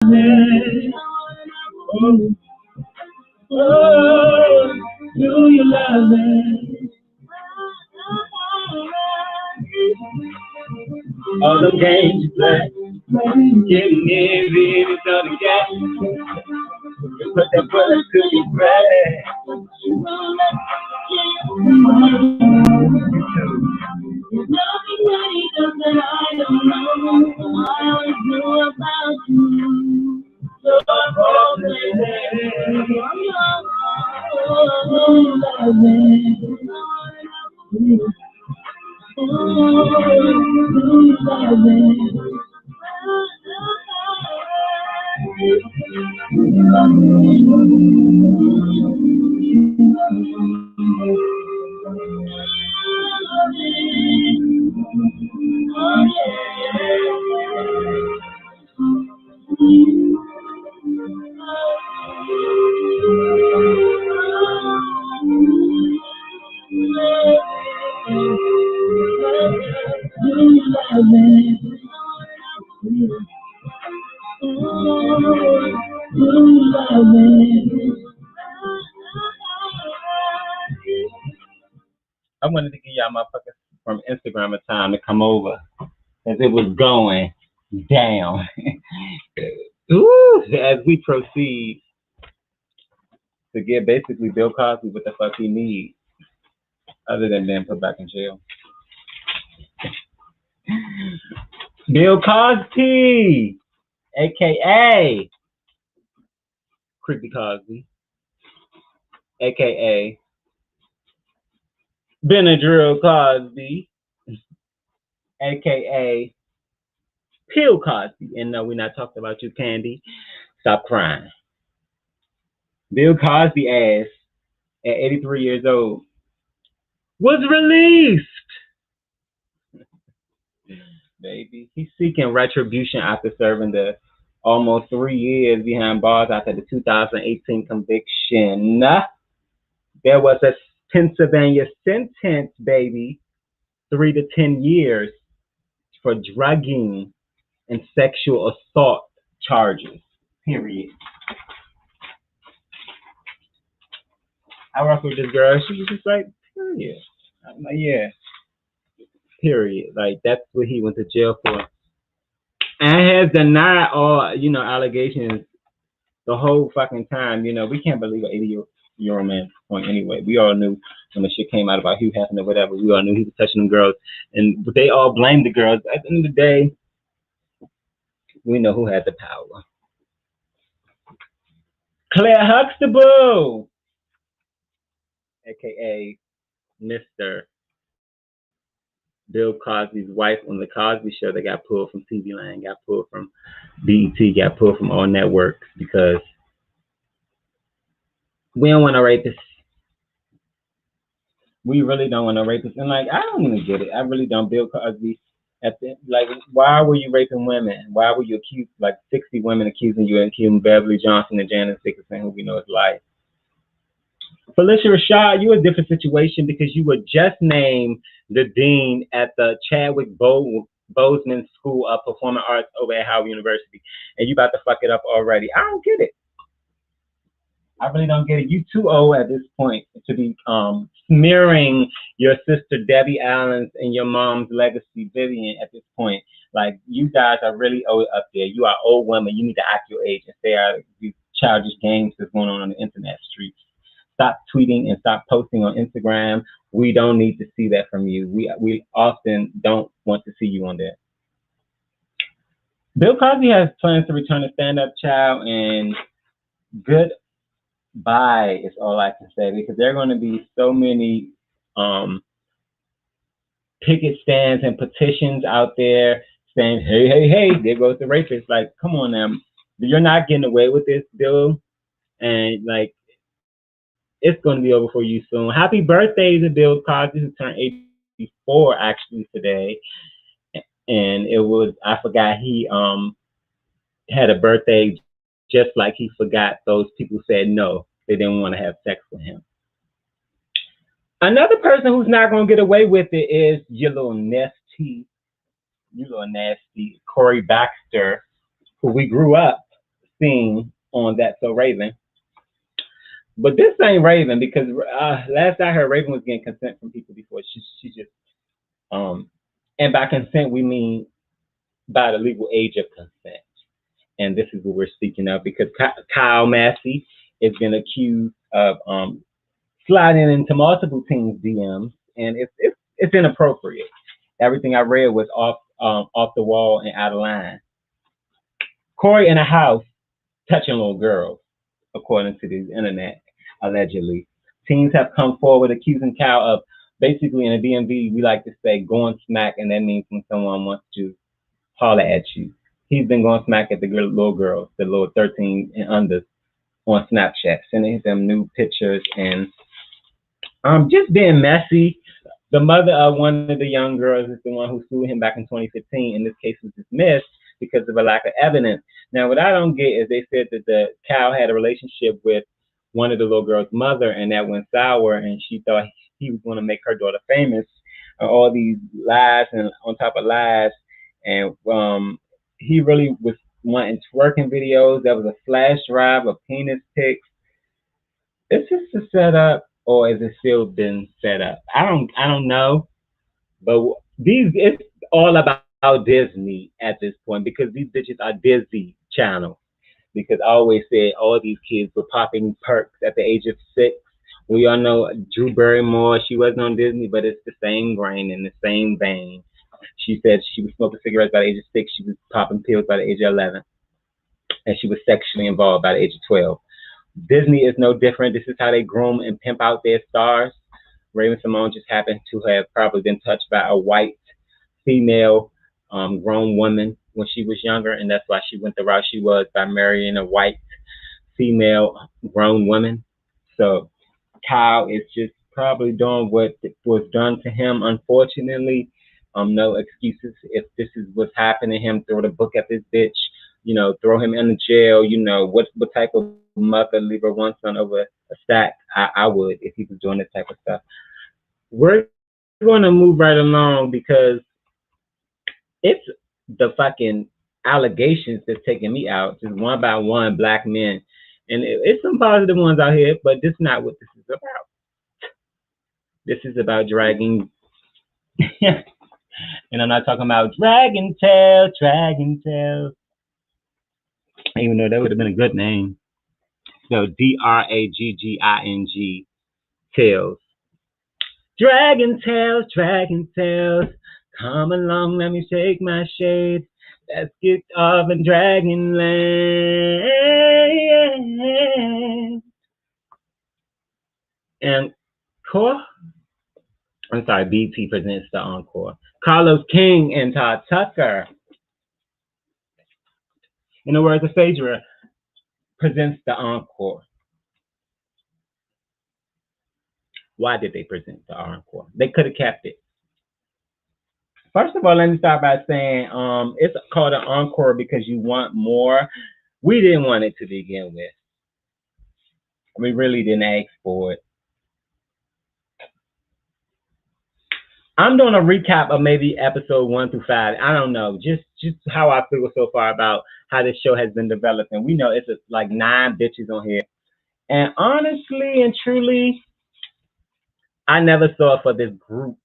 Oh, oh, do you love me? All the games you play, getting heavy in the gas. You put that bullet to your breast. Nothing that he does that I don't know. I always knew about you. So I won't I wanted to give y'all motherfuckers from Instagram a time to come over as it was going down. Ooh, as we proceed to get basically Bill Cosby what the fuck he needs, other than being put back in jail. Bill Cosby, aka Creepy Cosby, aka Benadryl Cosby, aka Pill Cosby. And no, we're not talking about you, Candy. Stop crying. Bill Cosby ass at 83 years old was released. Baby, he's seeking retribution after serving the almost 3 years behind bars after the 2018 conviction. There was a Pennsylvania sentence, baby, 3 to 10 years for drugging and sexual assault charges. Period. I rock with this girl. She was just like, period. I'm like, yeah. Period. Like, that's what he went to jail for. And has denied all, allegations the whole fucking time. We can't believe an 80-year-old man point anyway. We all knew when the shit came out about Hugh Hefner or whatever, we all knew he was touching them girls. And they all blamed the girls. At the end of the day, we know who had the power. Claire Huxtable, a.k.a. Mr. Bill Cosby's wife on the Cosby Show, that got pulled from TV Land, got pulled from BET, got pulled from all networks because we don't want to rape this. We really don't want to rape this. And like, I don't even get it. I really don't. Bill Cosby, why were you raping women? Why were you accused, 60 women accusing you of killing Beverly Johnson and Janice Dickinson, who we know is life? Felicia Rashad, you a different situation because you were just named the dean at the Chadwick Boseman School of Performing Arts over at Howard University, and you about to fuck it up already. I don't get it. I really don't get it. You too old at this point to be smearing your sister Debbie Allen's and your mom's legacy, Vivian, at this point. Like, you guys are really old up there. You are old women. You need to act your age and stay out of these childish games that's going on the internet streets. Stop tweeting and stop posting on Instagram. We don't need to see that from you. We often don't want to see you on there. Bill Cosby has plans to return to stand-up, child, and goodbye is all I can say, because there are going to be so many picket stands and petitions out there saying, hey, hey, hey, there goes the rapist. Like, come on now. You're not getting away with this, Bill. And, like, it's going to be over for you soon. Happy birthday to Bill Cosby, who turned 84 actually today. And it was, I forgot he had a birthday just like he forgot those people said no, they didn't want to have sex with him. Another person who's not going to get away with it is your little nasty Corey Baxter, who we grew up seen on That So Raven. But this ain't Raven because last I heard, Raven was getting consent from people before she just and by consent we mean by the legal age of consent. And this is what we're speaking of because Kyle Massey has been accused of sliding into multiple teens' DMs, and it's inappropriate. Everything I read was off the wall and out of line. Corey in a house touching little girls, according to the internet, allegedly. Teens have come forward accusing Kyle of basically in the DMV, we like to say going smack, and that means when someone wants to holler at you. He's been going smack at the little girls, the little 13 and under on Snapchat, sending them new pictures and just being messy. The mother of one of the young girls is the one who sued him back in 2015, and this case was dismissed because of a lack of evidence. Now, what I don't get is they said that the Cal had a relationship with one of the little girl's mother, and that went sour, and she thought he was going to make her daughter famous. All these lies and on top of lies, and he really was wanting twerking videos. There was a flash drive of penis pics. Is this a setup, or is it still been set up? I don't know, but it's all about Disney at this point because these bitches are Disney channels. Because I always said all these kids were popping perks at the age of 6. We all know Drew Barrymore, she wasn't on Disney, but it's the same grain and the same vein. She said she was smoking cigarettes by the age of 6. She was popping pills by the age of 11. And she was sexually involved by the age of 12. Disney is no different. This is how they groom and pimp out their stars. Raven-Symoné just happened to have probably been touched by a white female grown woman when she was younger, and that's why she went the route she was by marrying a white female grown woman. So Kyle is just probably doing what was done to him, unfortunately. No excuses. If this is what's happening to him, throw the book at this bitch, throw him in the jail. What type of mother leave her one son over a stack? I would if he was doing this type of stuff. We're going to move right along because it's the fucking allegations that's taking me out, just one by one, black men. And it's some positive ones out here, but this is not what this is about. This is about dragging. And I'm not talking about dragon tail. Even though that would have been a good name. So DRAGGING tails. Dragon tails. Come along, let me shake my shade. Let's get off in Dragon Land. And BT presents the Encore. Carlos King and Todd Tucker, in the words of Phaedra, presents the Encore. Why did they present the Encore? They could have kept it. First of all, let me start by saying it's called an Encore because you want more. We didn't want it to begin with. We really didn't ask for it. I'm doing a recap of maybe episode 1 through 5. I don't know, just how I feel so far about how this show has been developing. We know it's like 9 bitches on here. And honestly and truly, I never saw it for this group.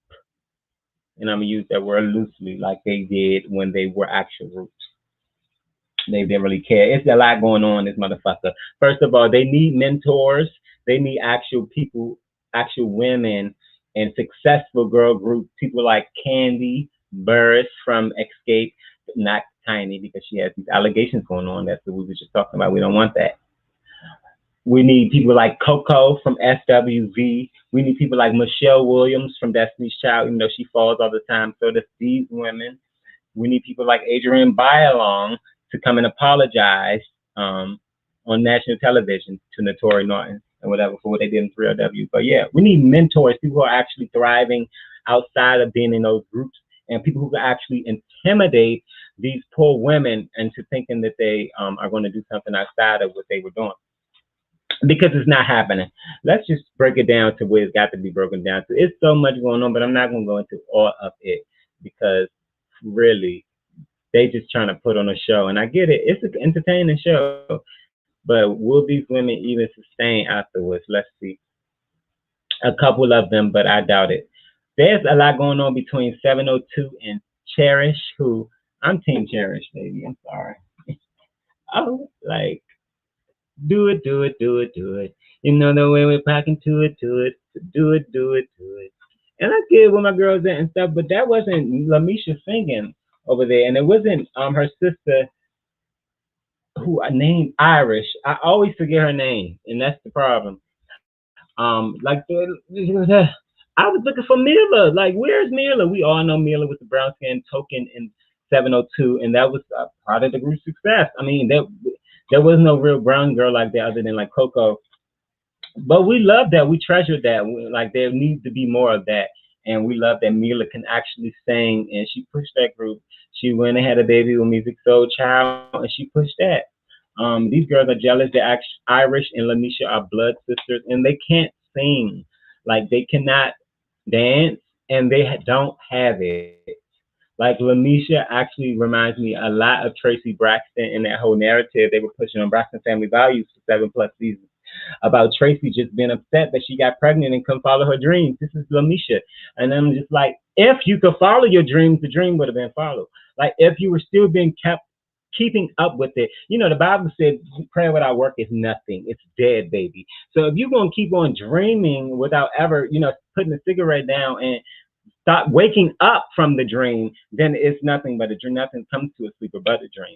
And I'm going to use that word loosely, like they did when they were actual groups. They didn't really care. It's a lot going on, this motherfucker. First of all, they need mentors. They need actual people, actual women, and successful girl groups. People like Candy Burris from Escape, not Tiny, because she has these allegations going on. That's what we were just talking about. We don't want that. We need people like Coco from SWV. We need people like Michelle Williams from Destiny's Child, even though she falls all the time. So does these women. We need people like Adrienne Byalong to come and apologize on national television to Notori Norton and whatever for what they did in 3LW. But yeah, we need mentors, people who are actually thriving outside of being in those groups, and people who can actually intimidate these poor women into thinking that they are going to do something outside of what they were doing. Because it's not happening. Let's just break it down to where it's got to be broken down to. It's so much going on, but I'm not going to go into all of it because really They just trying to put on a show, and I get it. It's an entertaining show, but will these women even sustain afterwards? Let's see. A couple of them, but I doubt it. There's a lot going on between 702 and Cherish, who I'm Team Cherish, baby. I'm sorry. Oh, like do it, do it, do it, do it. You know the way we're packing to it, do it, do it, do it. And I get where my girls at and stuff, but that wasn't Lamisha singing over there, and it wasn't her sister who I named Irish. I always forget her name, and that's the problem. I was looking for Mila. Like, where's Mila? We all know Mila with the brown skin token in 702, and that was part of the group's success. I mean, there was no real brown girl like that other than like Coco. But we love that. We treasure that. Like, there needs to be more of that. And we love that Mila can actually sing, and she pushed that group. She went and had a baby with Music Soul Child, and she pushed that. These girls are jealous. They're Irish and Lamisha are blood sisters, and they can't sing. Like, they cannot dance, and they don't have it. Like, Lamisha actually reminds me a lot of Tracy Braxton and that whole narrative they were pushing on Braxton Family Values for 7+ seasons about Tracy just being upset that she got pregnant and couldn't follow her dreams. This is Lamisha. And I'm just like, if you could follow your dreams, the dream would have been followed. Like, if you were still being keeping up with it. You know, the Bible said prayer without work is nothing. It's dead, baby. So if you're going to keep on dreaming without ever, putting the cigarette down and stop waking up from the dream, then it's nothing but a dream. Nothing comes to a sleeper but a dream.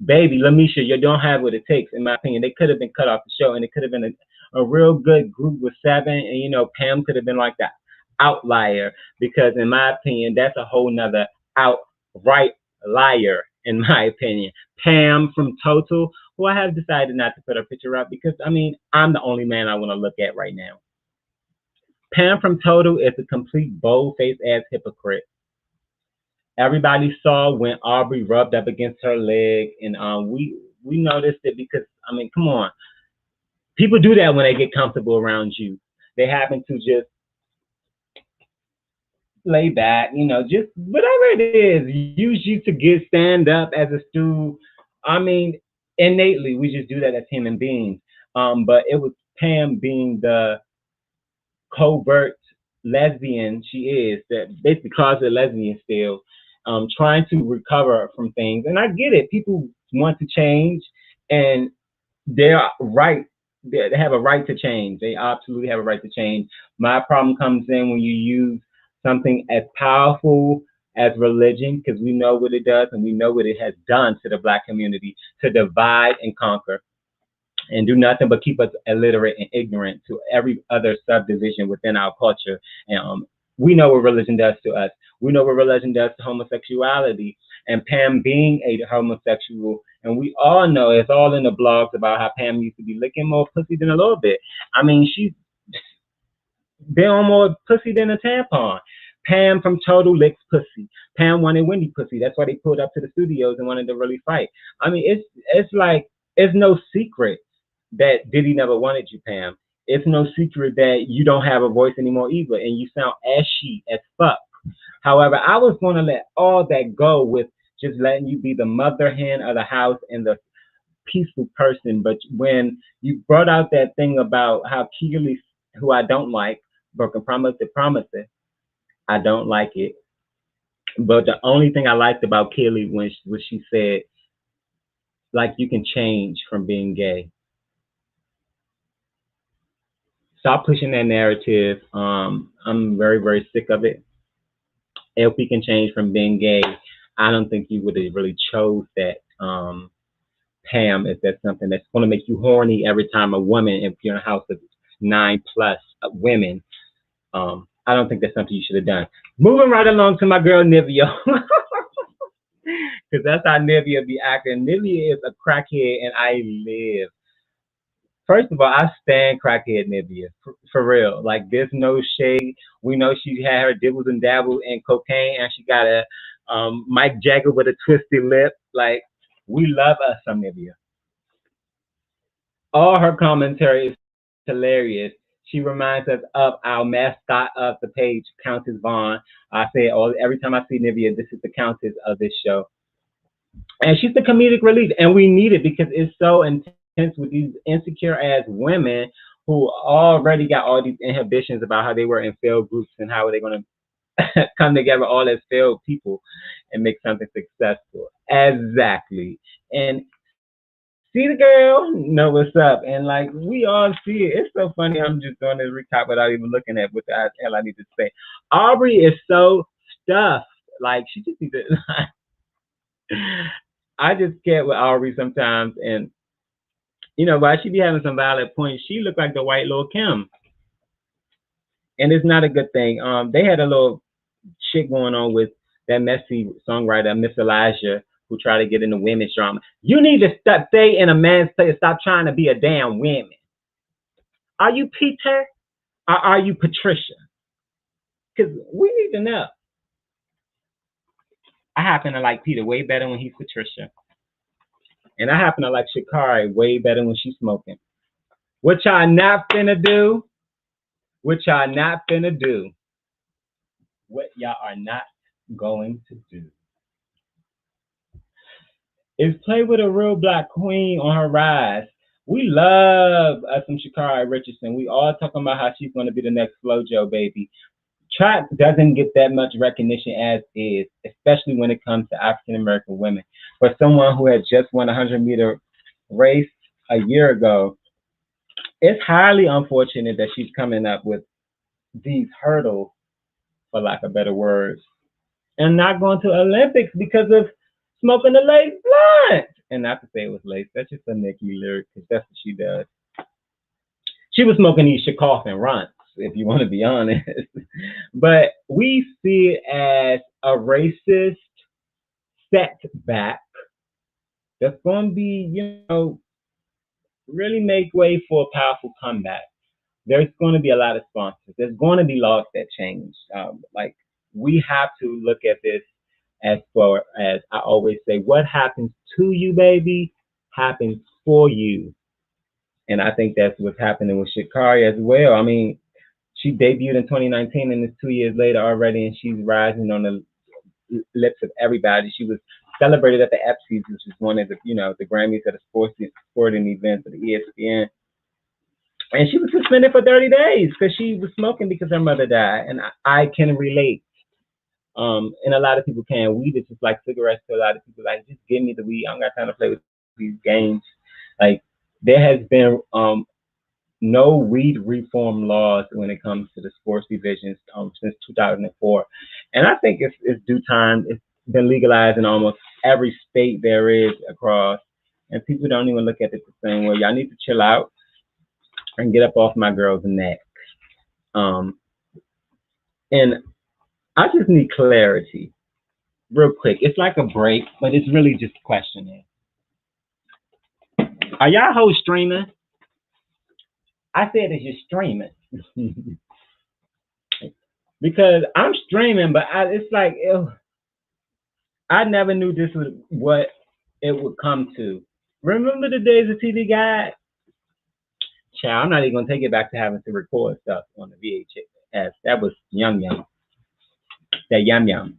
Baby, Lamisha, you don't have what it takes, in my opinion. They could have been cut off the show, and it could have been a real good group with 7, and, Pam could have been like the outlier, because, in my opinion, that's a whole nother outright liar, in my opinion. Pam from Total, who I have decided not to put her picture up because, I'm the only man I want to look at right now. Pam from Total is a complete bold-faced ass hypocrite. Everybody saw when Aubrey rubbed up against her leg, and we noticed it because, come on. People do that when they get comfortable around you. They happen to just lay back, just whatever it is, use you to stand up as a stool. Innately, we just do that as human beings. But it was Pam being the covert lesbian she is, that basically calls her lesbian still, trying to recover from things. And I get it. People want to change, and they're right. They have a right to change. They absolutely have a right to change. My problem comes in when you use something as powerful as religion, because we know what it does and we know what it has done to the Black community, to divide and conquer and do nothing but keep us illiterate and ignorant to every other subdivision within our culture. And we know what religion does to us. We know what religion does to homosexuality. And Pam being a homosexual, and we all know, it's all in the blogs about how Pam used to be licking more pussy than a little bit. She's been on more pussy than a tampon. Pam from Total licks pussy. Pam wanted Wendy pussy. That's why they pulled up to the studios and wanted to really fight. It's like, it's no secret that Diddy never wanted you, Pam. It's no secret that you don't have a voice anymore either, and you sound ashy as fuck. However, I was going to let all that go with just letting you be the mother hen of the house and the peaceful person. But when you brought out that thing about how Keely, who I don't like, broken promises, I don't like it. But the only thing I liked about Keely was she said, like, you can change from being gay. Stop pushing that narrative. I'm very, very sick of it. If we can change from being gay, I don't think you would have really chose that, Pam, if that's something that's going to make you horny every time a woman, if you're in a house of 9+ women, I don't think that's something you should have done. Moving right along to my girl Nivea, because that's how Nivea be acting. Nivea is a crackhead, and I live. First of all, I stand crackhead Nivea, for real. Like, there's no shade. We know she had her dibbles and dabbles in cocaine, and she got a Mike Jagger with a twisted lip. Like, we love us some Nivea. All her commentary is hilarious. She reminds us of our mascot of the page, Countess Vaughn. I say it all every time I see Nivea, this is the Countess of this show. And she's the comedic relief, and we need it because it's so intense with these insecure ass women who already got all these inhibitions about how they were in failed groups and how are they going to come together all as failed people and make something successful. Exactly. And see the girl, know what's up. And like we all see it. It's so funny. I'm just doing this recap without even looking at what the hell I need to say. Aubrey is so stuffed. Like she just needs to I just get with Aubrey sometimes and while she be having some valid points, she looked like the white Lil Kim. And it's not a good thing. They had a little shit going on with that messy songwriter, Miss Elijah, who tried to get into women's drama. You need to stay in a man's place. Stop trying to be a damn woman. Are you Peter or are you Patricia? Because we need to know. I happen to like Peter way better when he's Patricia. And I happen to like Shikari way better when she's smoking. What y'all not finna do? What y'all not finna do? What y'all are not going to do is play with a real black queen on her rise. We love us some Shikari Richardson. We all talking about how she's going to be the next FloJo baby. Track doesn't get that much recognition as is, especially when it comes to African American women. For someone who had just won a 100-meter race a year ago, it's highly unfortunate that she's coming up with these hurdles, for lack of better words, and not going to Olympics because of smoking the lace blunt. And not to say it was lace, that's just a Nicki lyric because that's what she does. She was smoking these Shakoff and runts, if you want to be honest. But we see it as a racist setback that's going to be, really make way for a powerful comeback. There's going to be a lot of sponsors. There's going to be laws that change. We have to look at this as far as I always say, what happens to you, baby, happens for you. And I think that's what's happening with Shikari as well. I mean, she debuted in 2019 and it's 2 years later already, and she's rising on the lips of everybody. She was celebrated at the EPSIs, which is one of the, the Grammys at a sporting event of the ESPN. And she was suspended for 30 days because she was smoking because her mother died. And I can relate. And a lot of people can. Weed is just like cigarettes to a lot of people. Like, just give me the weed. I don't got time to play with these games. Like, there has been no weed reform laws when it comes to the sports divisions since 2004. And I think it's due time. It's been legalized in almost every state there is across. And people don't even look at it the same way. Y'all need to chill out and get up off my girl's neck. And I just need clarity real quick. It's like a break, but it's really just questioning. Are y'all hoes streaming? I said it's just streaming. Because I'm streaming, but it's like, I never knew this was what it would come to. Remember the days of TV Guide? Child, I'm not even going to take it back to having to record stuff on the VHS. That was yum. That yum.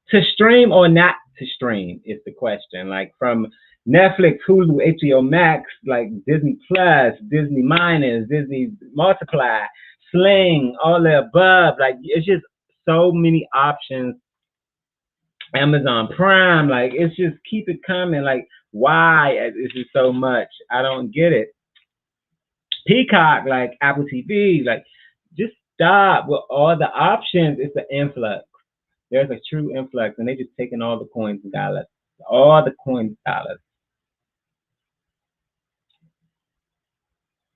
To stream or not to stream is the question. Like from Netflix, Hulu, HBO Max, like Disney Plus, Disney Minus, Disney Multiply, Sling, all the above. Like it's just so many options. Amazon Prime, like it's just keep it coming. Like why is it so much? I don't get it. Peacock, like Apple TV, like just stop with all the options. It's an influx. There's a true influx, and they just taking all the coins and dollars, all the coins and dollars.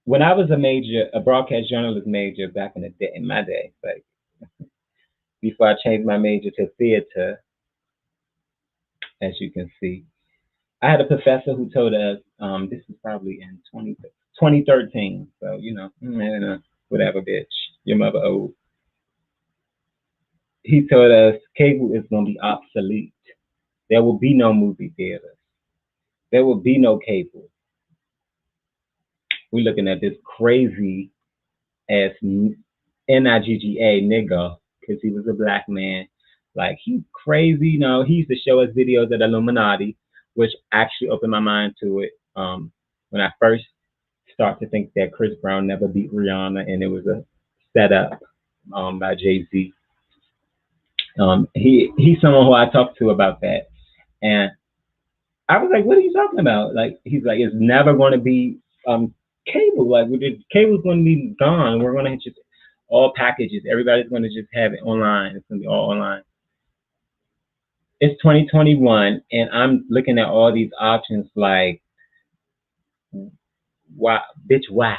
When I was a broadcast journalist major back in my day, like before I changed my major to theater, as you can see, I had a professor who told us, this was probably in 2013, so whatever, bitch, your mother old. He told us cable is going to be obsolete. There will be no movie theaters. There will be no cable. we looking at this crazy ass Nigga nigga because he was a black man. Like he's crazy, you know. He used to show us videos of the Illuminati, which actually opened my mind to it. When I first started to think that Chris Brown never beat Rihanna and it was a setup by Jay-Z. He's someone who I talked to about that, and I was like, "What are you talking about?" Like he's like, "It's never going to be cable. Like cable's going to be gone. We're going to just all packages. Everybody's going to just have it online. It's going to be all online." It's 2021, and I'm looking at all these options. Like, why, bitch, why?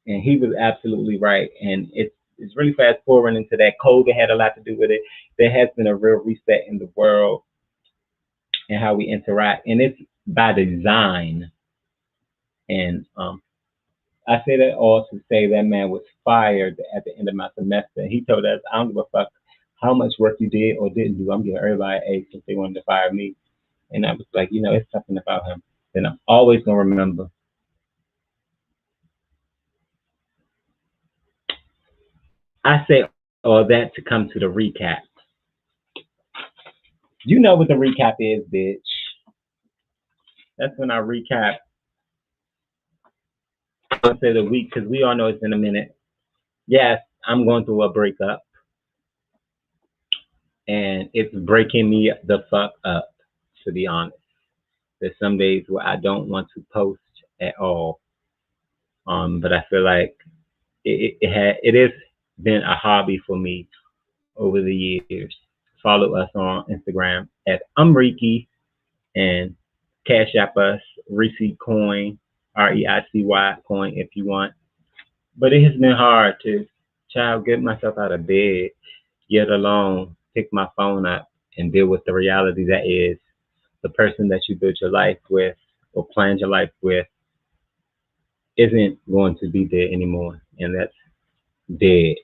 And he was absolutely right. And it's really fast forwarding into that. COVID had a lot to do with it. There has been a real reset in the world and how we interact, and it's by design. And I say that all to say that man was fired at the end of my semester. He told us, "I don't give a fuck how much work you did or didn't do. I'm giving everybody an A since they wanted to fire me." And I was like, it's something about him. And I'm always gonna remember. I say all that to come to the recap. You know what the recap is, bitch. That's when I recap. I'll say the week because we all know it's in a minute. Yes, I'm going through a breakup, and it's breaking me the fuck up. To be honest, there's some days where I don't want to post at all. But I feel like it has been a hobby for me over the years. Follow us on Instagram at Reiiki and Cash App us Receipt Coin, REICY coin if you want. But it has been hard to get myself out of bed, yet alone pick my phone up and deal with the reality that is the person that you built your life with or planned your life with isn't going to be there anymore, and that's dead.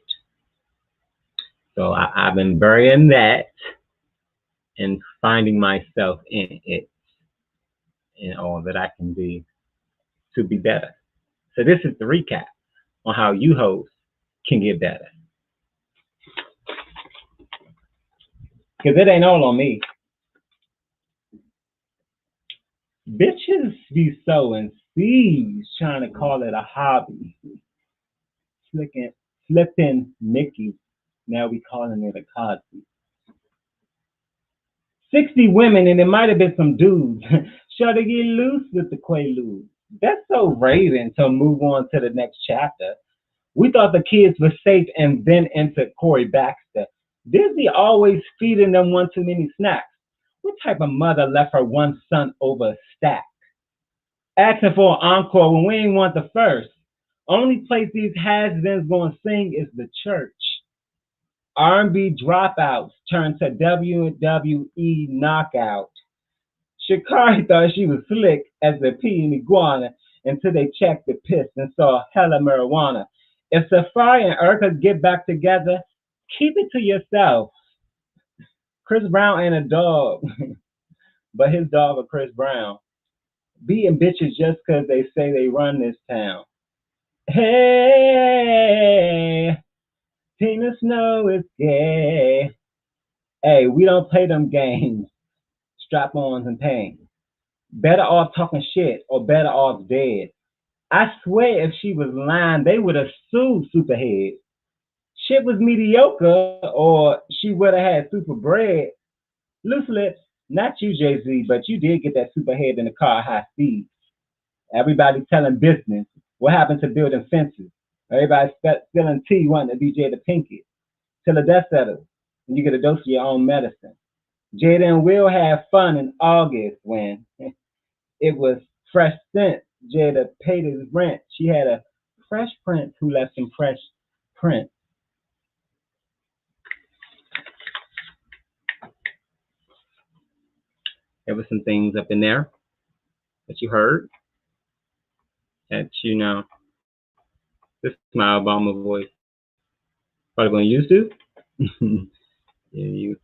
So I've been burying that and finding myself in it and all that I can do to be better. So this is the recap on how you hosts can get better. Because it ain't all on me. Bitches be sowing seeds trying to call it a hobby. Flipping Mickey. Now we calling it a Cosby. 60 women and it might have been some dudes. Sure to get loose with the Quaaludes. That's so Raven to move on to the next chapter. We thought the kids were safe and then entered Corey Baxter. Disney always feeding them one too many snacks. What type of mother left her one son over a stack? Asking for an encore when we ain't want the first. Only place these has-beens gonna sing is the church. R&B dropouts turned to WWE knockout. Shikari thought she was slick as the pea in iguana until they checked the piss and saw hella marijuana. If Safari and Erica get back together, keep it to yourself. Chris Brown ain't a dog, but his dog is Chris Brown. Beating bitches just because they say they run this town. Hey, Tina Snow is gay. Hey, we don't play them games. Strap-ons and pain. Better off talking shit or better off dead. I swear if she was lying, they would have sued Superhead. Shit was mediocre or she would have had super bread. Loose lips, not you, Jay-Z, but you did get that Superhead in the car high speed. Everybody telling business. What happened to building fences? Everybody spilling tea wanting to be Jada Pinkett. Till the dust settles and you get a dose of your own medicine. Jada and Will had fun in August when it was fresh scent. Jada paid his rent. She had a fresh prince who left some fresh prints. There were some things up in there that you heard that this is my Obama voice. Probably gonna use to. Yeah, you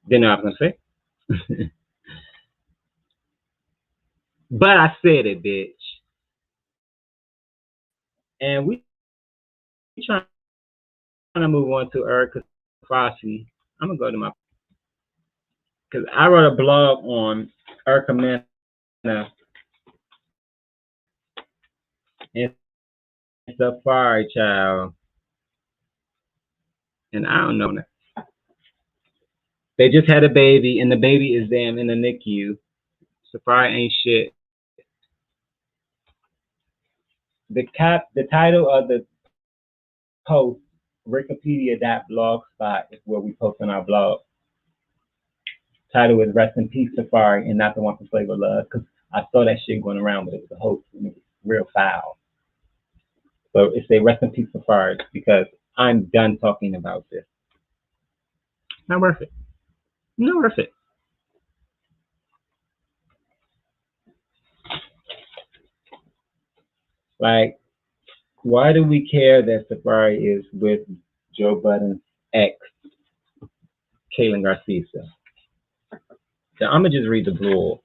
didn't know what I was gonna say. But I said it, bitch. And we trying to move on to Erica Crossy. I'm gonna go to my because I wrote a blog on Erica Mena and Safari Child, and I don't know. They just had a baby, and the baby is damn in the NICU. Safari ain't shit. The title of the post, Wikipedia.blogspot, is where we post on our blog. Title is Rest in Peace Safari and not the one from Flavor Love, because I saw that shit going around, but it was a hoax and it was real foul. So it's a Rest in Peace Safari because I'm done talking about this. Not worth it. Not worth it. Like, why do we care that Safari is with Joe Budden's ex, Kaylin Garcia? So I'm gonna just read the blog.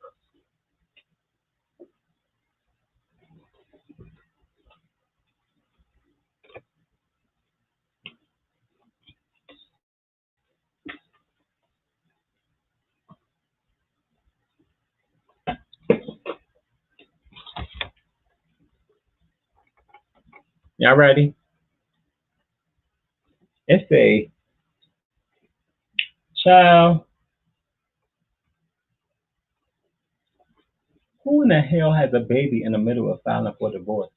Y'all ready? It's a child. Who in the hell has a baby in the middle of filing for divorce?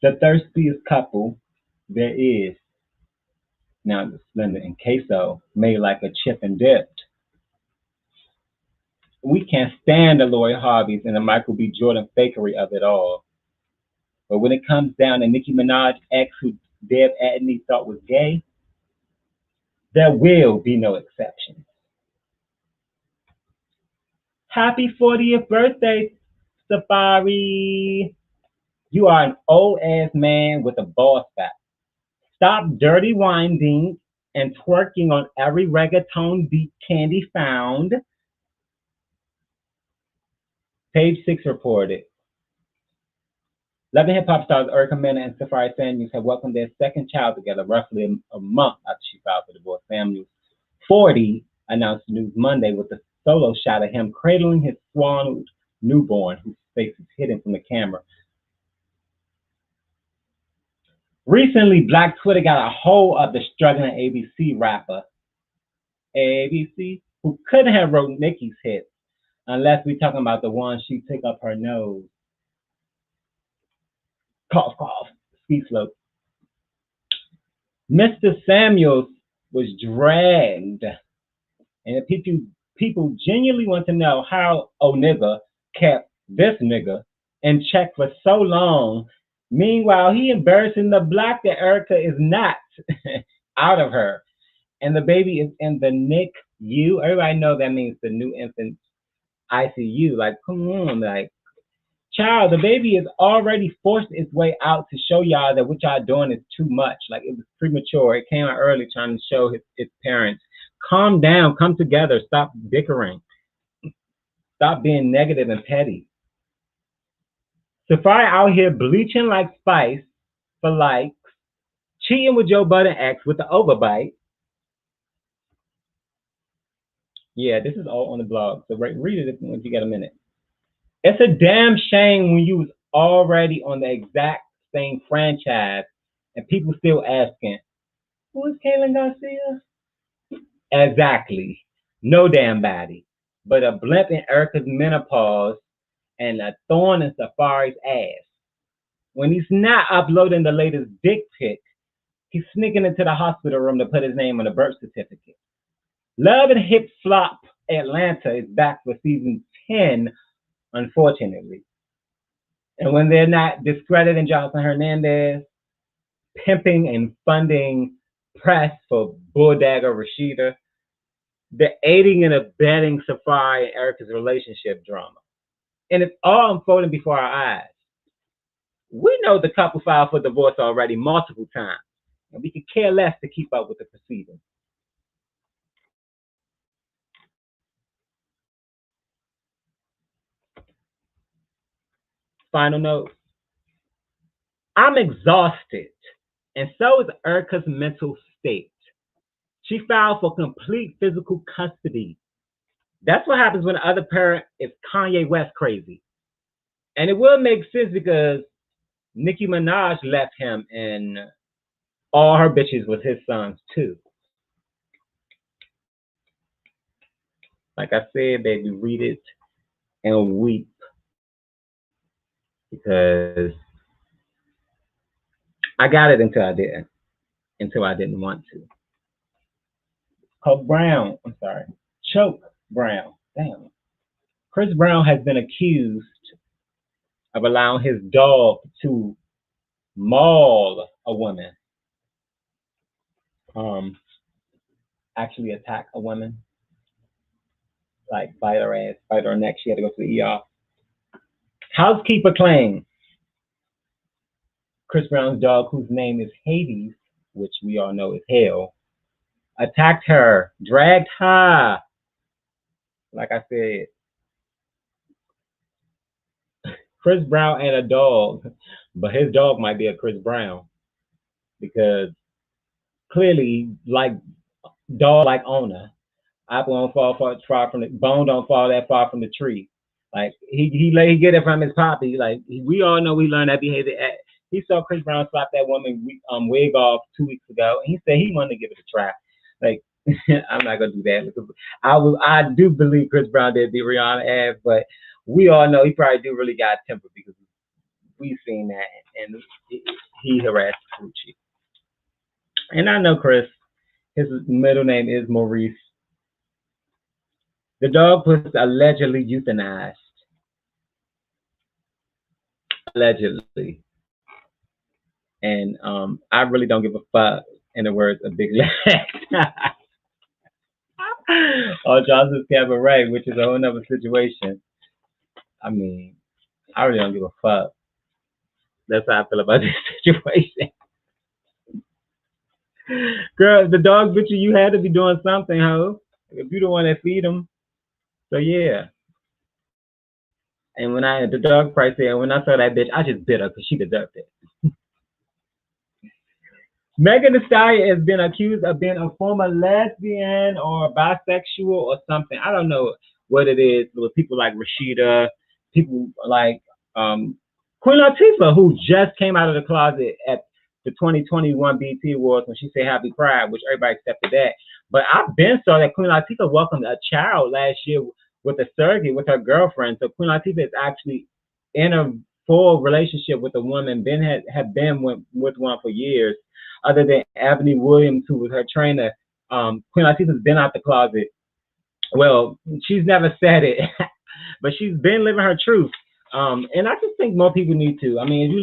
The thirstiest couple there is. Now the Splendor and queso made like a chip and dipped. We can't stand the Lori Harveys and the Michael B. Jordan fakery of it all. But when it comes down to Nicki Minaj's ex, who Deb Adney thought was gay, there will be no exception. Happy 40th birthday, Safari. You are an old ass man with a ball sack. Stop dirty winding and twerking on every reggaeton beat Candy found. Page 6 reported. Love and hip hop stars Erica Mena and Safari Samuels have welcomed their second child together roughly a month after she filed for divorce. Samuels, 40, announced news Monday with a solo shot of him cradling his swaddled newborn, whose face is hidden from the camera. Recently, Black Twitter got a hold of the struggling ABC rapper, ABC, who couldn't have wrote Nicki's hits, unless we're talking about the one she took up her nose. Cough, cough, ski slope. Mr. Samuels was dragged, and people genuinely want to know how nigga kept this nigga in check for so long. Meanwhile, he embarrassing the block that Erica is not out of her, and the baby is in the NICU. Everybody know that means the new infant ICU. Like, come on, like, child, the baby has already forced its way out to show y'all that what y'all doing is too much. Like, it was premature. It came out early trying to show its parents. Calm down, come together, stop bickering. Stop being negative and petty. Safari out here bleaching like Spice for likes, cheating with Joe Budden ex with the overbite. Yeah, this is all on the blog, so read it if you get a minute. It's a damn shame when you was already on the exact same franchise and people still asking, who is Kaylin Garcia? Exactly. No damn body. But a blimp in Erica's menopause and a thorn in Safari's ass. When he's not uploading the latest dick pic, he's sneaking into the hospital room to put his name on the birth certificate. Love and Hip Flop Atlanta is back for season 10, unfortunately. And when they're not discrediting Jocelyn Hernandez, pimping and funding press for Bulldagger Rashida, they're aiding and abetting Safari and Erica's relationship drama. And it's all unfolding before our eyes. We know the couple filed for divorce already multiple times, and we could care less to keep up with the proceedings. Final note, I'm exhausted. And so is Erica's mental state. She filed for complete physical custody. That's what happens when the other parent is Kanye West crazy. And it will make sense because Nicki Minaj left him and all her bitches was his sons too. Like I said, baby, read it and weep because I got it until I didn't want to. Coke Brown, I'm sorry, Choke Brown, damn. Chris Brown has been accused of allowing his dog to maul a woman, um, actually attack a woman, like bite her ass, bite her neck. She had to go to the ER. Housekeeper claims Chris Brown's dog, whose name is Hades, which we all know is hell, attacked her, dragged her. Like I said, Chris Brown and a dog, but his dog might be a Chris Brown because clearly, like dog like owner, apple don't fall far from the bone, don't fall that far from the tree. Like he get it from his poppy. Like we all know we learned that behavior. He saw Chris Brown slap that woman wig off 2 weeks ago, and he said he wanted to give it a try. Like I'm not gonna do that because I do believe Chris Brown did beat Rihanna ass, but we all know he probably do really got temper because we've seen that, and he harassed Gucci. And I know Chris. His middle name is Maurice. The dog was allegedly euthanized. Allegedly. And I really don't give a fuck, in the words of Big Lex. Or Johnson's Cabaret, which is a whole nother situation. I mean, I really don't give a fuck. That's how I feel about this situation. Girl, the dog bitch, you had to be doing something, ho. If you the one that feed them. So yeah. And when the dog price there, when I saw that bitch, I just bit her because she deserved it. Megan Thee Stallion has been accused of being a former lesbian or bisexual or something. I don't know what it is with people like Rashida, people like Queen Latifah, who just came out of the closet at the 2021 BET Awards when she said Happy Pride, which everybody accepted that. But I've been saw that Queen Latifah welcomed a child last year with a surrogate with her girlfriend. So Queen Latifah is actually in a full relationship with a woman, had been with one for years. Other than Ebony Williams, who was her trainer, Queen Latifah's been out the closet. Well, she's never said it, but she's been living her truth. And I just think more people need to. I mean, if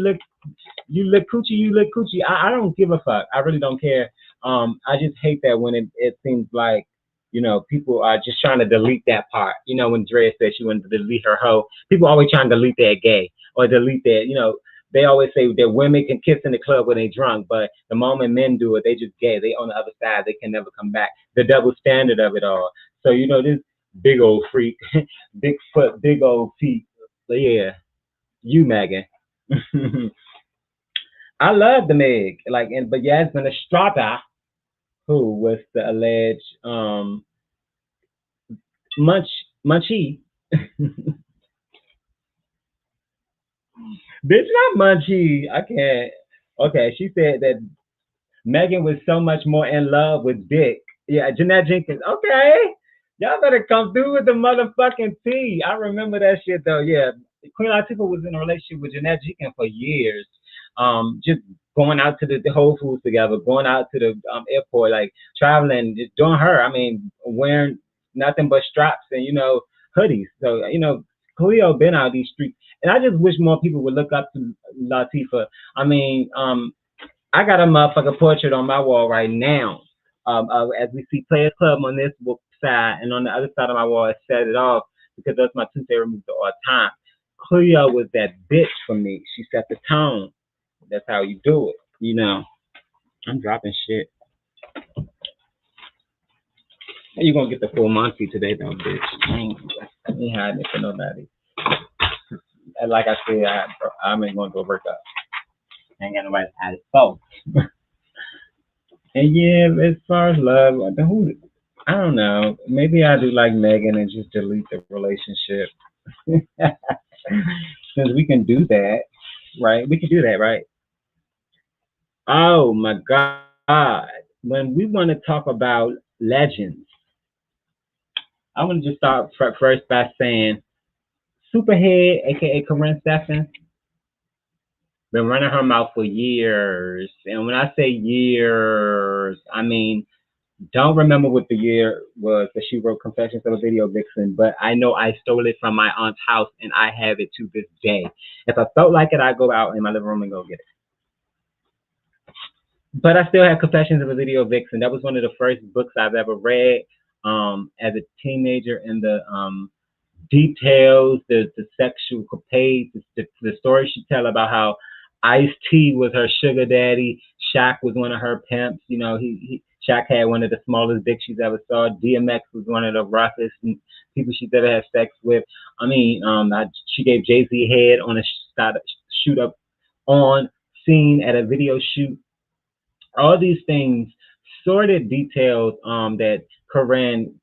you look coochie, you look coochie. I don't give a fuck. I really don't care. I just hate that when it seems like, you know, people are just trying to delete that part. You know, when Dre said she wanted to delete her hoe, people always trying to delete that gay or delete that, you know. They always say that women can kiss in the club when they drunk, but the moment men do it, they just gay. They on the other side. They can never come back. The double standard of it all. So, you know, this big old freak, big foot, big old feet. So, yeah, you, Megan. I love the Meg. But Yasmin Estrada, who was the alleged munchie. Bitch, not Munchie. I can't. Okay, she said that Megan was so much more in love with Dick. Yeah, Jeanette Jenkins. Okay, y'all better come through with the motherfucking tea. I remember that shit though. Yeah, Queen Latifah was in a relationship with Jeanette Jenkins for years. Just going out to the Whole Foods together, going out to the airport, like traveling, just doing her. I mean, wearing nothing but straps and, you know, hoodies. So, you know, Cleo been out these streets. And I just wish more people would look up to Latifah. I mean, I got a motherfucking portrait on my wall right now. As we see Players Club on this side, and on the other side of my wall, I set it off because that's my two favorite movies of all time. Cleo was that bitch for me. She set the tone. That's how you do it, you know. I'm dropping shit. How you gonna get the full Monty today, though, bitch? I ain't hiding it for nobody. And like I said, I'm going to go work up. ain't got nobody to add it for. And yeah, as far as love, I don't know. Maybe I do like Megan and just delete the relationship. Since we can do that, right? We can do that, right? Oh my God. When we want to talk about legends, I want to just start first by saying Superhead, aka Corinne Stephens, been running her mouth for years. And when I say years, I mean, don't remember what the year was that she wrote Confessions of a Video Vixen, but I know I stole it from my aunt's house and I have it to this day. If I felt like it, I'd go out in my living room and go get it. But I still have Confessions of a Video Vixen. That was one of the first books I've ever read as a teenager, and the details, the sexual capades, the story she tell about how Ice-T was her sugar daddy, Shaq was one of her pimps. You know, Shaq had one of the smallest dicks she's ever saw. DMX was one of the roughest people she's ever had sex with. I mean, she gave Jay-Z head on a shoot up on scene at a video shoot. All these things, sordid details that Corinne,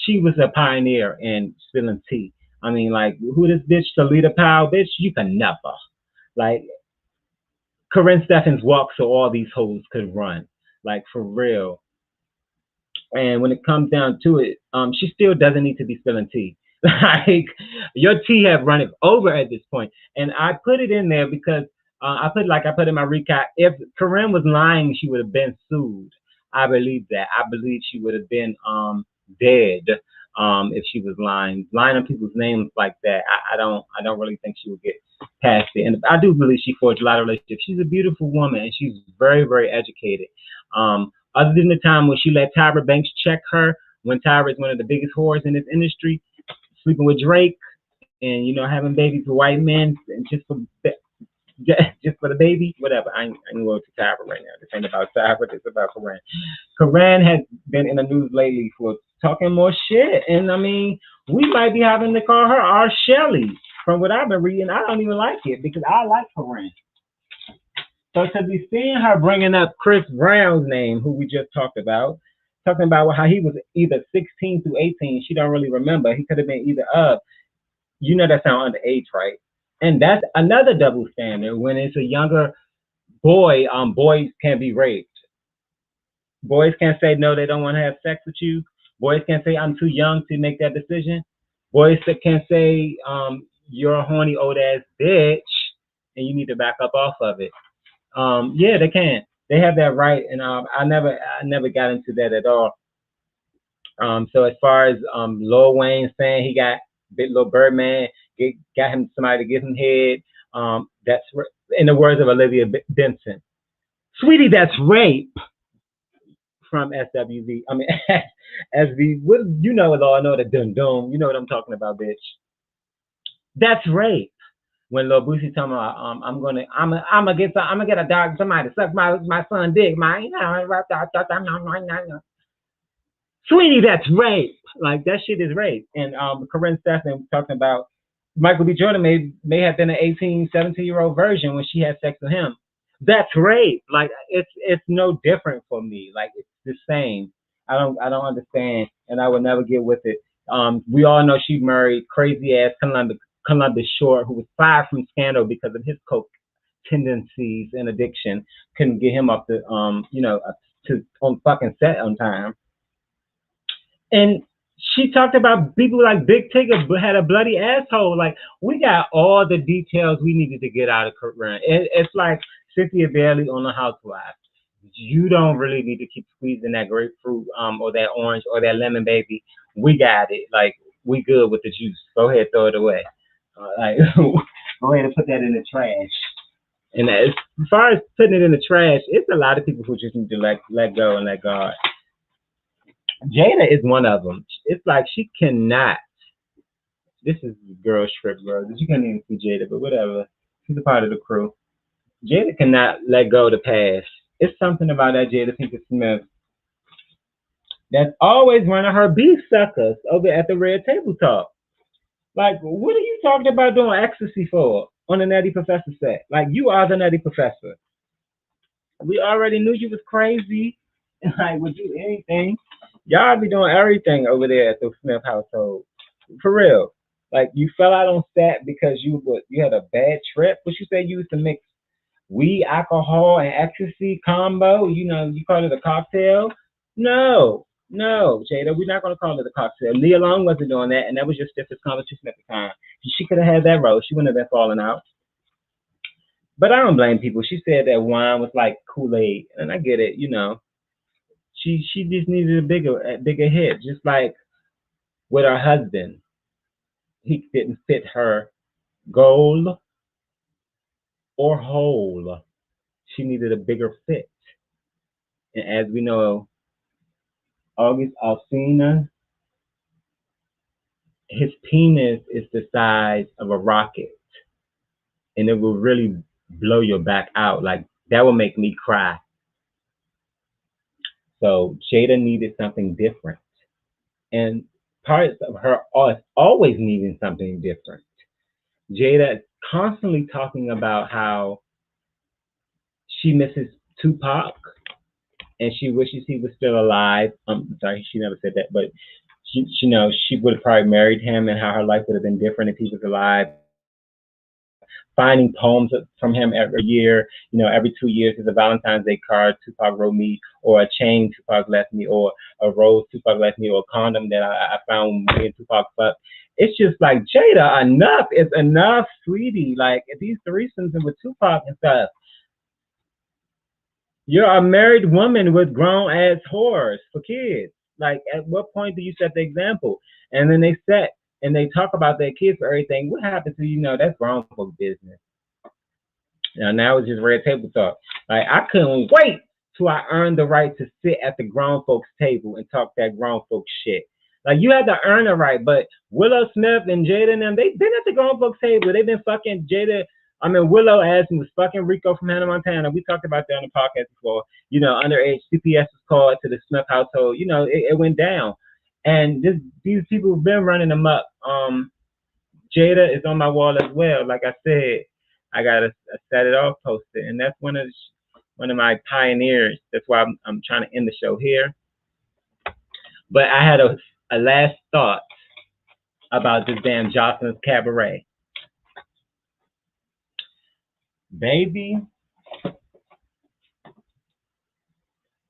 she was a pioneer in spilling tea. I mean, like, who this bitch, Salita Powell, bitch, you can never. Like, Corinne Stephens walked so all these hoes could run. Like, for real. And when it comes down to it, she still doesn't need to be spilling tea. Like, your tea have run it over at this point. And I put it in there because I put in my recap, if Corinne was lying, she would have been sued. I believe that. I believe she would have been dead if she was lying on people's names like that. I don't really think she would get past it. And I do believe she forged a lot of relationships. She's a beautiful woman and she's very, very educated. Other than the time when she let Tyra Banks check her, when Tyra is one of the biggest whores in this industry, sleeping with Drake and, you know, having babies with white men and just for the baby, whatever. I ain't going to Tyra right now. This ain't about Tyra. This is about Corinne. Corinne has been in the news lately for talking more shit. And, I mean, we might be having to call her our Shelley. From what I've been reading, I don't even like it because I like Corinne. So to be seeing her bringing up Chris Brown's name, who we just talked about, talking about how he was either 16 to 18, she don't really remember. He could have been either of. You know that sound underage, right? And that's another double standard. When it's a younger boy, boys can be raped. Boys can't say no, they don't want to have sex with you. Boys can't say I'm too young to make that decision. Boys can't say you're a horny old ass bitch and you need to back up off of it. Yeah, they can. They have that right, and I never got into that at all. So as far as Lil Wayne saying he got Big Lil Birdman, got him somebody to give him head. That's in the words of Olivia Benson, sweetie, that's rape. From SWV, I mean SV. What you know is all I know the dum dum. You know what I'm talking about, bitch. That's rape. When Lil Boosie talking about I'm gonna get a dog, somebody to suck my son dick, sweetie, that's rape. Like that shit is rape. And Corinne Stephens talking about Michael B. Jordan may have been an 18, 17-year-old version when she had sex with him. That's rape. Like it's no different for me. Like it's the same. I don't understand, and I would never get with it. We all know she married crazy ass Columbus Short, who was fired from Scandal because of his coke tendencies and addiction. Couldn't get him up to on fucking set on time. And she talked about people like Big Tigger had a bloody asshole. Like, we got all the details we needed to get out of Corinne. It's like Cynthia Bailey on The Housewives. You don't really need to keep squeezing that grapefruit or that orange or that lemon, baby. We got it. Like, we good with the juice. Go ahead, throw it away. Like, go ahead and put that in the trash. And as far as putting it in the trash, it's a lot of people who just need to let go and let God. Jada is one of them. It's like she cannot. This is girl strip, bro. You can't even see Jada, but whatever. She's a part of the crew. Jada cannot let go of the past. It's something about that Jada Pinkett Smith that's always one of her beef suckers over at the Red Table Talk. Like, what are you talking about doing ecstasy for? on the Nutty Professor set. Like, you are the Nutty Professor. We already knew you was crazy. Like, would do anything. Y'all be doing everything over there at the Smith household. For real. Like, you fell out on set because you had a bad trip. What you say you used to mix weed, alcohol, and ecstasy combo? You know, you call it a cocktail? No. No, Jada, we're not going to call it a cocktail. Leah Long wasn't doing that, and that was your stiffest competition at the time. She could have had that role. She wouldn't have been falling out. But I don't blame people. She said that wine was like Kool-Aid, and I get it. You know, she just needed a bigger hit. Just like with her husband, he didn't fit her goal or hole. She needed a bigger fit. And as we know, August Alsina, his penis is the size of a rocket, and it will really blow your back out. Like, that will make me cry. So Jada needed something different. And parts of her are always needing something different. Jada is constantly talking about how she misses Tupac and she wishes he was still alive. I'm sorry, she never said that, but she knows she would have probably married him and how her life would have been different if he was alive. Finding poems from him every year, you know, every 2 years is a Valentine's Day card Tupac wrote me, or a chain Tupac left me, or a rose Tupac left me, or a condom that I found when me and Tupac fucked. It's just like, Jada, enough is enough, sweetie. Like, these threesomes with Tupac and stuff. You're a married woman with grown ass whores for kids. Like, at what point do you set the example? And then they set and they talk about their kids for everything. What happens to, you know, that's grown folks' business. Now it's just red table talk. Like, I couldn't wait till I earned the right to sit at the grown folks' table and talk that grown folks shit. Like, you had to earn the right. But Willow Smith and Jada and them, they've been at the grown folks' table. They've been fucking Willow ass and was fucking Rico from Hannah Montana. We talked about that on the podcast before. You know, underage CPS was called to the Smith household. You know, it went down. And these people have been running them up. Jada is on my wall as well. Like I said, I got a Set It Off poster, and that's one of my pioneers. That's why I'm trying to end the show here. But I had a last thought about this damn Jocelyn's Cabaret. Baby,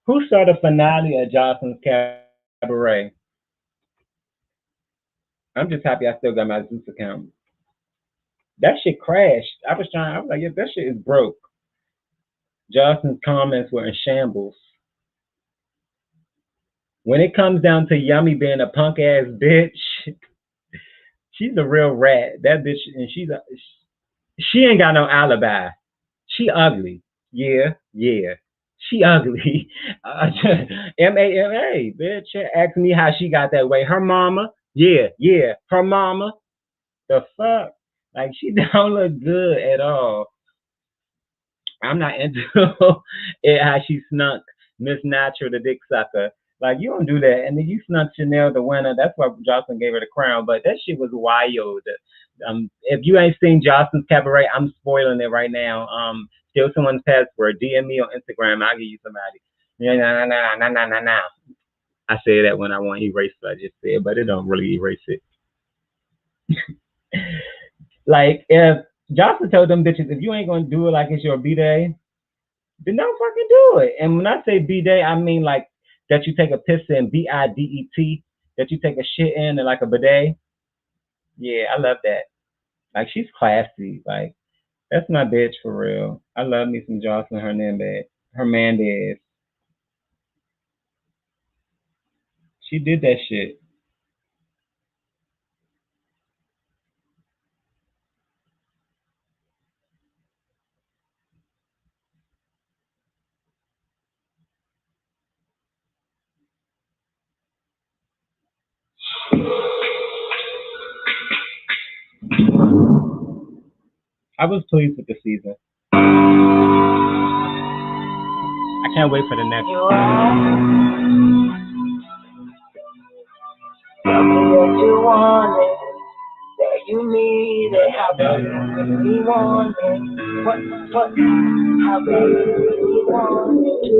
who saw the finale of Jocelyn's Cabaret? I'm just happy I still got my Zeus account. That shit crashed. I was like, yeah, that shit is broke. Jocelyn's comments were in shambles. When it comes down to Yummy being a punk ass bitch, she's a real rat. That bitch, and she ain't got no alibi. She ugly. Yeah. She ugly. M-A-M-A, bitch. Ask me how she got that way. Her mama. Yeah. Her mama. The fuck? Like, she don't look good at all. I'm not into it, how she snuck Miss Natural, the dick sucker. Like, you don't do that. And then you snuck Chanel, the winner. That's why Jocelyn gave her the crown. But that shit was wild. If you ain't seen Jocelyn's Cabaret, I'm spoiling it right now. Steal someone's password. DM me on Instagram. I'll give you somebody. Nah. I say that when I want to erase what I just said, but it don't really erase it. Like, if Jocelyn told them bitches, if you ain't gonna do it like it's your B-day, then don't fucking do it. And when I say B-day, I mean like that you take a piss in, B-I-D-E-T, that you take a shit in and like a bidet. Yeah, I love that. Like, she's classy. Like, that's my bitch for real. I love me some Jocelyn Hernandez. She did that shit. I was pleased with the season. I can't wait for the next one. Tell me what you wanted, that you need it, how bad you really want it. What, how bad you really want it.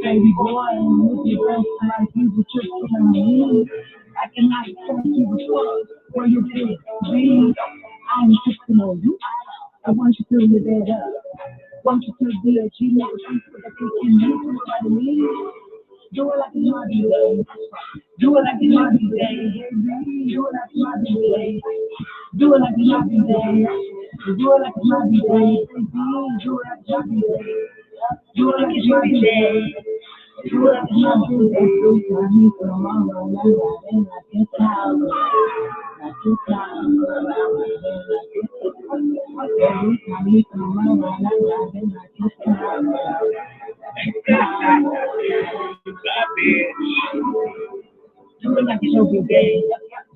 Baby boy, with your dress like you were just on me. Acting like don't give a fuck where you been, be. I ain't fixing on you. I want you to live it up. Want you to be a genius, so that you can do what I need. Do it like it's my day. Do it like it's my day. Do it like it's my day. Do it like it's my day. Do it like it's my day. Do it like it's my day. Do it like it's my day. Do it like it's my day. Come on, like it's time. Like it's time. Every time you come around, like